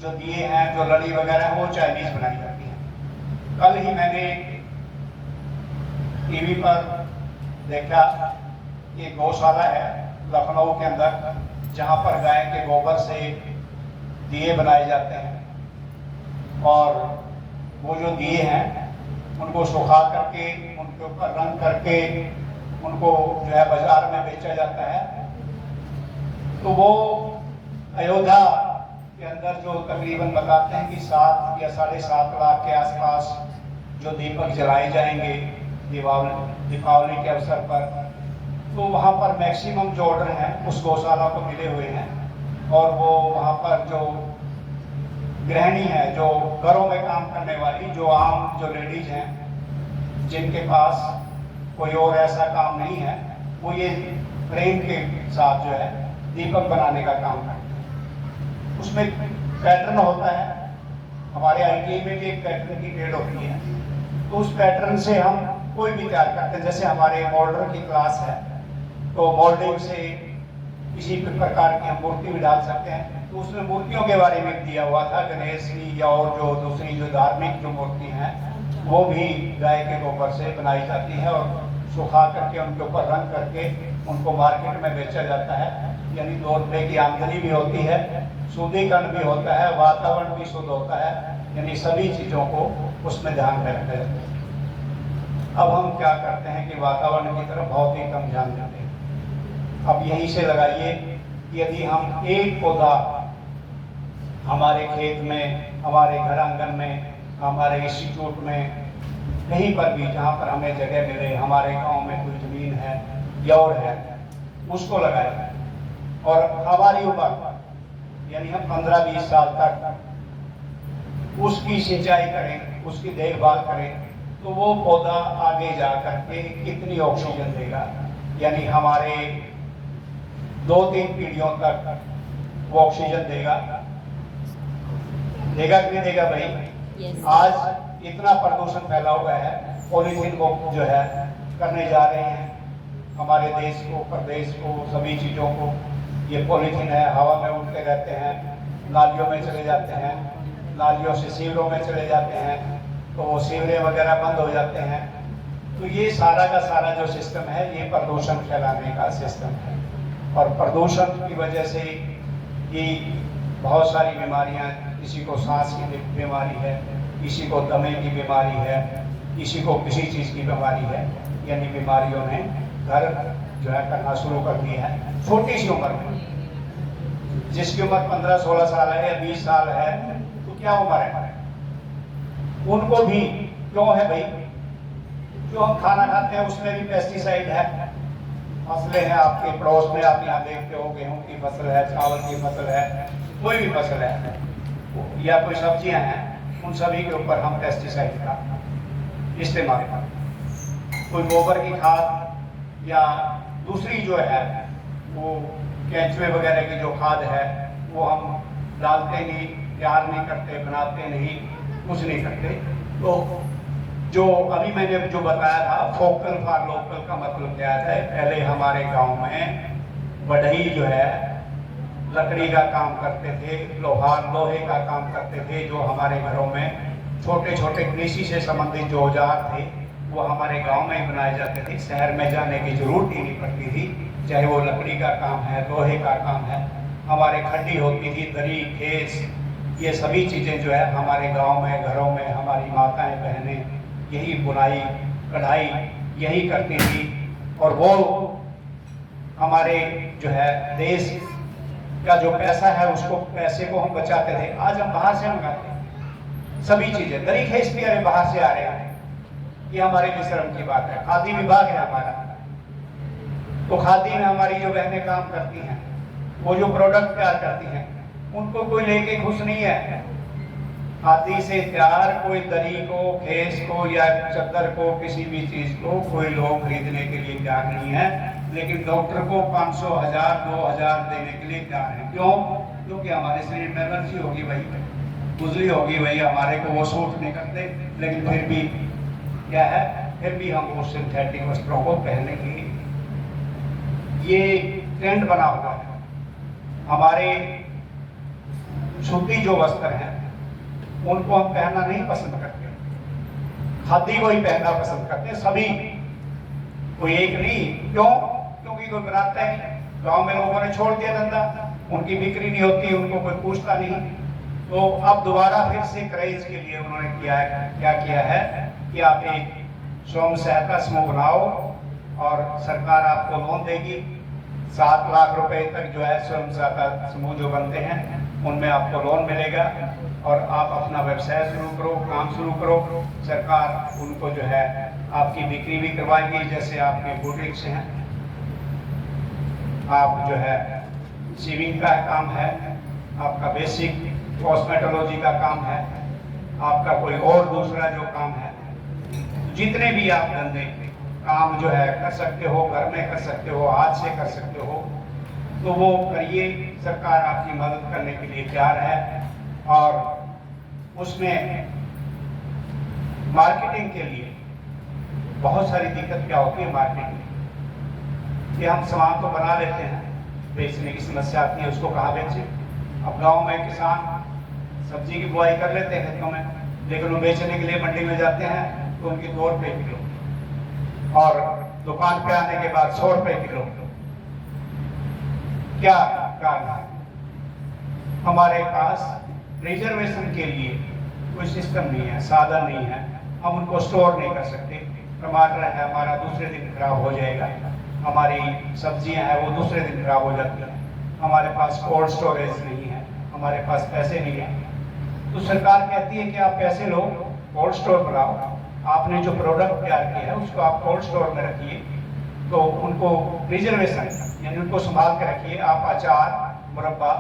जो दिए हैं, जो लड़ी वगैरह है, वो चाइनीज बनाई जाती है। कल ही मैंने टीवी पर देखा, ये गौशाला है लखनऊ के अंदर, जहां पर गाय के गोबर से दिए बनाए जाते हैं और वो जो दिए हैं उनको सुखा करके उनके ऊपर रंग करके उनको जो है बाजार में बेचा जाता है। तो वो अयोध्या के अंदर जो तकरीबन बताते हैं कि 7 या 7.5 लाख के आसपास जो दीपक जलाए जाएंगे दीपावली के अवसर पर, तो वहाँ पर मैक्सिमम जो ऑर्डर हैं उस गौशाला को मिले हुए हैं। और वो वहाँ पर जो गृहिणी है, जो घरों में काम करने वाली, जो आम जो लेडीज हैं जिनके पास कोई और ऐसा काम नहीं है, वो ये प्रेम के साथ जो है दीपक बनाने का काम करते हैं। उसमें पैटर्न होता है, हमारे ITI में भी एक पैटर्न की ट्रेड होती है, तो उस पैटर्न से हम कोई भी तैयार करते हैं। जैसे हमारे मॉडलर की क्लास है, तो मॉडलिंग से किसी भी प्रकार की हम मूर्ति भी डाल सकते हैं। तो उसमें मूर्तियों के बारे में दिया हुआ था, गणेश की या और जो दूसरी जो धार्मिक जो मूर्ति हैं वो भी गाय के गोबर से बनाई जाती है और सुखा करके उनके ऊपर रंग करके उनको मार्केट में बेचा जाता है। यानी 2 रुपये की आमदनी भी होती है, शुद्धिकरण भी होता है, वातावरण भी शुद्ध होता है, यानी सभी चीज़ों को उसमें ध्यान में रखा जाता है। अब हम क्या करते हैं कि वातावरण की तरफ बहुत ही कम ध्यान देते हैं। अब यहीं से लगाइए कि यदि हम एक पौधा हमारे खेत में, हमारे घर आंगन में, हमारे इंस्टीट्यूट में, कहीं पर भी जहाँ पर हमें जगह मिले, हमारे गांव में कोई जमीन है या और है, उसको लगाएं और हमारी उम्र यानी हम 15-20 साल तक उसकी सिंचाई करें, उसकी देखभाल करें, तो वो पौधा आगे जा करके कितनी ऑक्सीजन देगा, यानी हमारे 2-3 पीढ़ियों तक वो ऑक्सीजन देगा कि नहीं देगा भाई? Yes. आज इतना प्रदूषण फैला हुआ है, पॉलीथीन को जो है करने जा रहे हैं हमारे देश को, प्रदेश को, सभी चीज़ों को। ये पॉलीथीन है, हवा में उड़ते रहते हैं, नालियों में चले जाते हैं, नालियों से सीवरों में चले जाते हैं, तो वो सीवरें वगैरह बंद हो जाते हैं। तो ये सारा का सारा जो सिस्टम है, ये प्रदूषण फैलाने का सिस्टम है। और प्रदूषण की वजह से ही बहुत सारी बीमारियां, किसी को सांस की बीमारी है, किसी को दमे की बीमारी है, किसी को किसी चीज़ की बीमारी है, यानी बीमारियों ने घर जो है करना शुरू कर दिया है छोटी सी उम्र में। जिसकी उम्र 15-16 साल है या 20 साल है तो क्या उम्र है उनको भी क्यों है भाई? जो हम खाना खाते हैं उसमें भी पेस्टिसाइड है, फसलें हैं आपके पड़ोस में, आप यहाँ देखते हो गेहूं की फसल है, चावल की फसल है, कोई भी फसल है या कोई सब्जियां हैं, उन सभी के ऊपर हम पेस्टिसाइड का इस्तेमाल करते। कोई गोबर की खाद या दूसरी जो है वो केंचुए वगैरह की जो खाद है वो हम डालते नहीं, तैयार नहीं करते, बनाते नहीं, कुछ नहीं करते। तो जो अभी मैंने जो बताया था फोकल फॉर लोकल का मतलब क्या है? पहले हमारे गांव में बढ़ई जो है लकड़ी का काम करते थे, लोहे का काम करते थे। जो हमारे घरों में छोटे छोटे कृषि से संबंधित जो औजार थे वो हमारे गांव में ही बनाए जाते थे, शहर में जाने की जरूरत ही नहीं पड़ती थी। चाहे वो लकड़ी का काम है, लोहे का काम है, हमारे खड्डी होती थी, दरी, खेस, ये सभी चीज़ें जो है हमारे गांव में, घरों में हमारी माताएं बहनें यही बुनाई कढ़ाई यही करती थी। और वो हमारे जो है देश का जो पैसा है उसको पैसे को हम बचाते थे। आज हम बाहर से मंगाते हैं सभी चीज़ें, दरी खेस भी अरे बाहर से आ रहे हैं, ये हमारे लिए शर्म की बात है। खादी विभाग है हमारा, तो खादी में हमारी जो बहनें काम करती हैं वो जो प्रोडक्ट तैयार करती हैं उनको कोई लेके खुश नहीं है। खादी से तैयार कोई दरी को, खेस को या चद्दर को, किसी भी चीज को कोई लोग खरीदने के लिए तैयार नहीं है, लेकिन डॉक्टर को 500, 1000, 2000 देने के लिए तैयार है। क्यों? क्योंकि हमारे शरीर में एलर्जी होगी भाई, खुजली होगी भाई, हमारे को वो सूट नहीं करते। लेकिन फिर भी क्या है, फिर भी हम वो सिंथेटिक वस्त्रों को पहनने की ये ट्रेंड बना हुआ है। हमारे सूती जो वस्त्र हैं उनको हम पहनना नहीं पसंद करते, खादी को ही पहनना पसंद करते सभी, कोई एक नहीं। क्यों? क्योंकि कोई बनाता है, गांव में लोगों ने छोड़ दिया धंधा, उनकी बिक्री नहीं होती, उनको कोई पूछता नहीं। तो अब दोबारा फिर से क्रेज के लिए उन्होंने क्या किया है कि आप एक स्वयं सहायता समूह बनाओ और सरकार आपको लोन देगी। 7 लाख रुपए तक जो है स्वयं सहायता समूह जो बनते हैं उनमें आपको लोन मिलेगा और आप अपना व्यवसाय शुरू करो, काम शुरू करो। सरकार उनको जो है आपकी बिक्री भी करवाएगी, जैसे आपके बुटीक्स हैं, आप जो है सीविंग का काम है, आपका बेसिक कॉस्मेटोलॉजी का काम है, आपका कोई और दूसरा जो काम है, जितने भी आप धंधे काम जो है कर सकते हो, घर में कर सकते हो, हाथ से कर सकते हो, तो वो करिए। सरकार आपकी मदद करने के लिए तैयार है। और उसमें मार्केटिंग के लिए बहुत सारी दिक्कत क्या होती है मार्केटिंग, कि हम सामान तो बना लेते हैं, बेचने की समस्या आती है, उसको कहाँ बेचें। अब गांव में किसान सब्जी की बुआई कर लेते हैं खेतों में, लेकिन वो बेचने के लिए मंडी में जाते हैं तो उनकी 2 रुपये किलो और दुकान पे आने के बाद 100 रुपये किलो। क्या कारण है? हमारे पास रिजर्वेशन के लिए कोई सिस्टम नहीं है, साधन नहीं है, हम उनको स्टोर नहीं कर सकते। टमाटर है हमारा दूसरे दिन खराब हो जाएगा, हमारी सब्जियां हैं वो दूसरे दिन खराब हो जाती हैं, हमारे पास कोल्ड स्टोरेज नहीं है, हमारे पास पैसे नहीं है। तो सरकार कहती है कि आप पैसे लो, कोल्ड स्टोर बनाओ, आपने जो प्रोडक्ट तैयार किया है उसको आप कोल्ड स्टोर में रखिए, तो उनको रिजर्वेशन यानी उनको संभाल के रखिए। आप अचार, मुरब्बा,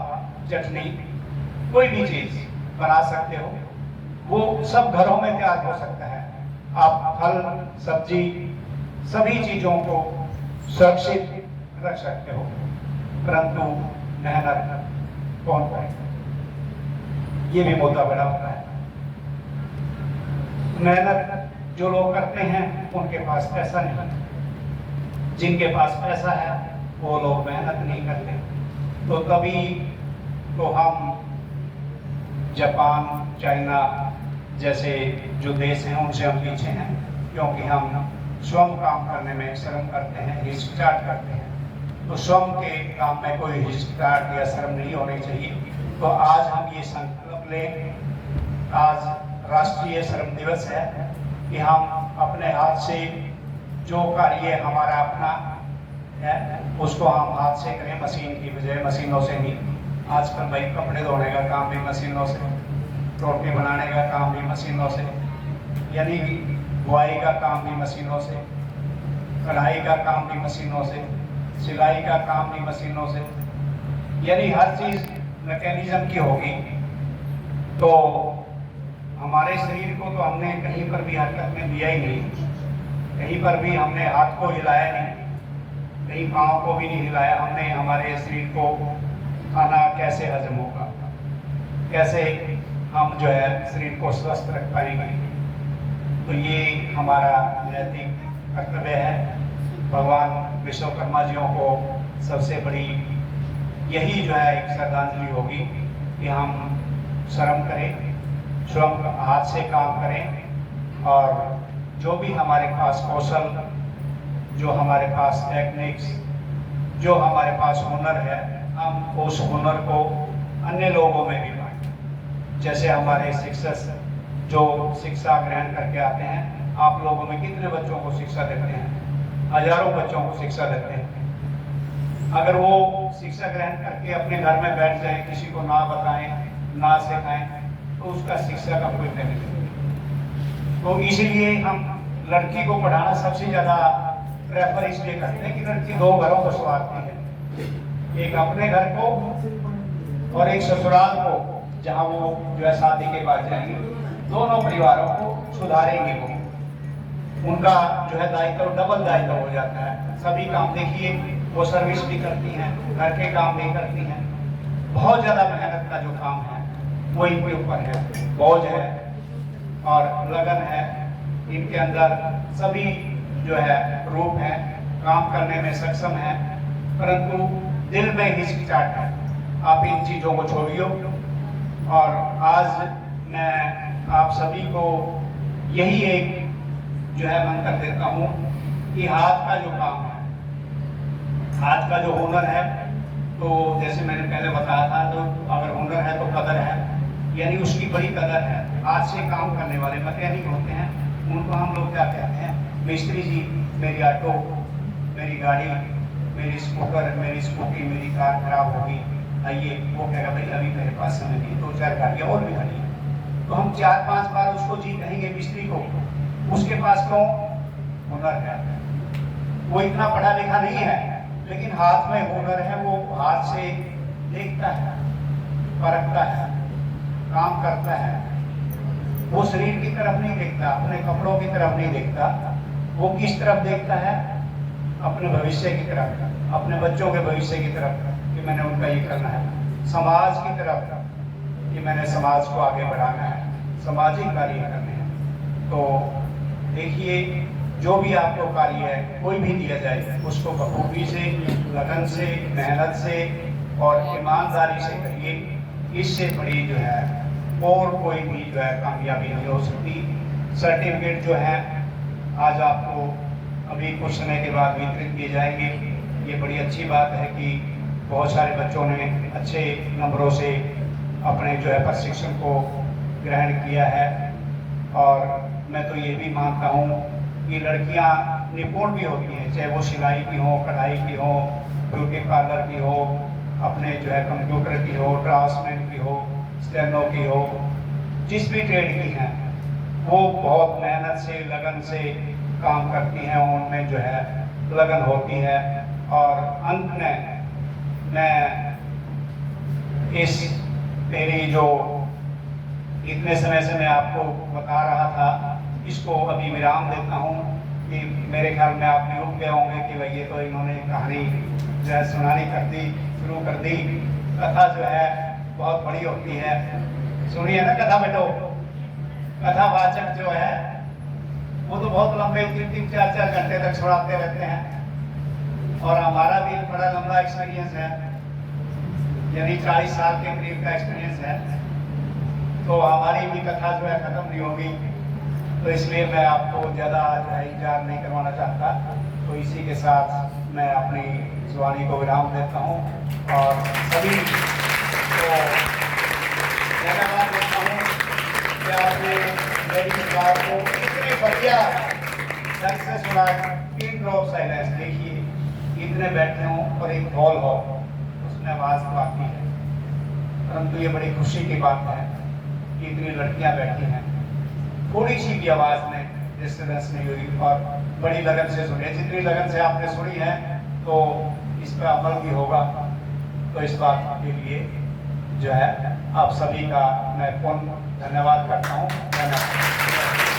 चटनी, कोई भी चीज बना सकते हो, वो सब घरों में तैयार हो सकता है। आप फल, सब्जी, सभी चीजों को सुरक्षित रख सकते हो, परंतु मेहनत कौन करेगा, ये भी मुद्दा बड़ा होता है। मेहनत जो लोग करते हैं उनके पास पैसा नहीं, जिनके पास पैसा है वो लोग मेहनत नहीं करते। तो तभी तो हम जापान, चाइना जैसे जो देश हैं उनसे हम पीछे हैं, क्योंकि हम स्वयं काम करने में शर्म करते हैं, हिचकिचाहट करते हैं। तो श्रम के काम में कोई हिचकिचाहट या शर्म नहीं होनी चाहिए। तो आज हम ये संकल्प लें, आज राष्ट्रीय श्रम दिवस है, कि हम अपने हाथ से जो कार्य हमारा अपना है उसको हम हाथ से करें, मशीन की बजाय, मशीनों से नहीं। आजकल भाई कपड़े धोने का काम भी मशीनों से, रोटी बनाने का काम भी मशीनों से, यानी बुआई का काम भी मशीनों से, कढ़ाई का काम भी मशीनों से, सिलाई का काम भी मशीनों से, यानी हर चीज मैकेनिज्म की होगी। तो हमारे शरीर को तो हमने कहीं पर भी हरकत में दिया ही नहीं, कहीं पर भी हमने हाथ को हिलाया नहीं, कहीं पाँव को भी नहीं हिलाया हमने। हमारे शरीर को खाना कैसे हजम होगा, कैसे हम जो है शरीर को स्वस्थ रख पाएंगे। तो ये हमारा नैतिक कर्तव्य है। भगवान विश्वकर्मा जियों को सबसे बड़ी यही जो है एक श्रद्धांजलि होगी कि हम श्रम करें, श्रम हाथ से काम करें, और जो भी हमारे पास कौशल, जो हमारे पास टेक्निक्स, जो हमारे पास हुनर है, हम उस हुनर को अन्य लोगों में भी बांटें। जैसे हमारे शिक्षक जो शिक्षा ग्रहण करके आते हैं, आप लोगों में कितने बच्चों को शिक्षा देते हैं? हजारों बच्चों को शिक्षा देते हैं। अगर वो शिक्षा ग्रहण करके अपने घर में बैठ जाए, किसी को ना बताएं, ना सिखाएं, तो उसका शिक्षा का कोई बेनिफिट नहीं। तो इसीलिए हम लड़की को पढ़ाना सबसे ज्यादा प्रेफर इसलिए करते हैं कि लड़की दो घरों को संवारती है, एक अपने घर को और एक ससुराल को, जहाँ वो जो है शादी के बाद जाएंगे। दोनों परिवारों को सुधारेंगे वो, उनका जो है दायित्व डबल दायित्व हो जाता है। सभी काम देखिए, वो सर्विस भी करती हैं, घर के काम भी करती हैं, बहुत ज्यादा मेहनत का जो काम है वो इनके ऊपर है, बोझ है और लगन है इनके अंदर। सभी जो है रूप है, काम करने में सक्षम है, परंतु दिल में हिचकिचाहट है। आप इन चीजों को छोड़िए। और आज मैं आप सभी को यही एक जो है मंत्र देता हूँ कि हाथ का जो काम है, हाथ का जो हुनर है, तो जैसे मैंने पहले बताया था, तो अगर हुनर है तो कदर है, यानी उसकी बड़ी कदर है। हाथ से काम करने वाले मैकेनिक होते हैं, उनको हम लोग क्या कहते हैं? मिस्त्री जी। मेरी ऑटो, मेरी गाड़ी, मेरी स्कूटर, मेरी स्कूटी, मेरी कार खराब होगी, आइए। वो कहेगा भाई अभी मेरे पास समय नहीं, 2-4 गाड़ियाँ और भी खड़ी हैं। तो हम 4-5 बार उसको जी कहेंगे मिस्त्री को, उसके पास क्यों? हुनर है। वो इतना पढ़ा लिखा नहीं है, लेकिन हाथ में हुनर है। वो हाथ से देखता है, परखता है, काम करता है। वो शरीर की तरफ नहीं देखता, अपने कपड़ों की तरफ नहीं देखता। वो किस तरफ देखता है? अपने भविष्य की तरफ, अपने बच्चों के भविष्य की तरफ, कि मैंने उनका ये करना है। समाज की तरफ, कि मैंने समाज को आगे बढ़ाना है, सामाजिक कार्य करने हैं। तो देखिए, जो भी आपको कार्य है कोई भी दिया जाए, उसको बखूबी से, लगन से, मेहनत से और ईमानदारी से करिए। इससे बड़ी जो है और कोई भी जो है कामयाबी नहीं हो सकती। सर्टिफिकेट जो है आज आपको अभी कुछ समय के बाद वितरित किए जाएंगे। ये बड़ी अच्छी बात है कि बहुत सारे बच्चों ने अच्छे नंबरों से अपने जो है प्रशिक्षण को ग्रहण किया है। और मैं तो ये भी मानता हूँ कि लड़कियाँ निपुण भी होती हैं, चाहे वो सिलाई की हो, कढ़ाई की हो, ब्यूटी पार्लर की हो, अपने जो है कंप्यूटर की हो, ड्राफ्ट्समैन की हो, स्टेनो की हो, जिस भी ट्रेड की हैं, वो बहुत मेहनत से, लगन से काम करती हैं। उनमें जो है लगन होती है। और अंत में मैं इस मेरी जो इतने समय से मैं आपको बता रहा था, इसको अभी विराम देता हूँ। कि मेरे ख्याल में आप भी उठ गए होंगे कि भाई ये तो इन्होंने कहानी जो है सुनानी शुरू कर दी। कथा जो है बहुत बड़ी होती है, सुनिए ना कथा बेटो। कथावाचक जो है वो तो बहुत लंबे 3-3, 4-4 घंटे तक सुनाते रहते हैं। और हमारा भी बड़ा लंबा एक्सपीरियंस है, यानी 40 साल के करीब का एक्सपीरियंस है। तो हमारी भी कथा जो है खत्म नहीं होगी। तो इसलिए मैं आपको ज़्यादा इंतजार नहीं करवाना चाहता। तो इसी के साथ मैं अपनी इस वाणी को विराम देता हूँ और सभी को धन्यवाद देता हूँ कि आपने मेरी सरकार को इतने बढ़िया ढंग से सुना। पिन ड्रॉप साइलेंस, देखिए इतने बैठे हों और एक हॉल हो उसमें आवाज़ तो आती है, परंतु ये बड़ी खुशी की बात है कि इतनी लड़कियां बैठी हैं, थोड़ी सी भी आवाज़ में डिस्टर्बेंस नहीं हुई और बड़ी लगन से सुनी। जितनी लगन से आपने सुनी है तो इस पर अमल भी होगा। तो इस बात के लिए जो है आप सभी का मैं पूर्ण धन्यवाद करता हूँ। धन्यवाद।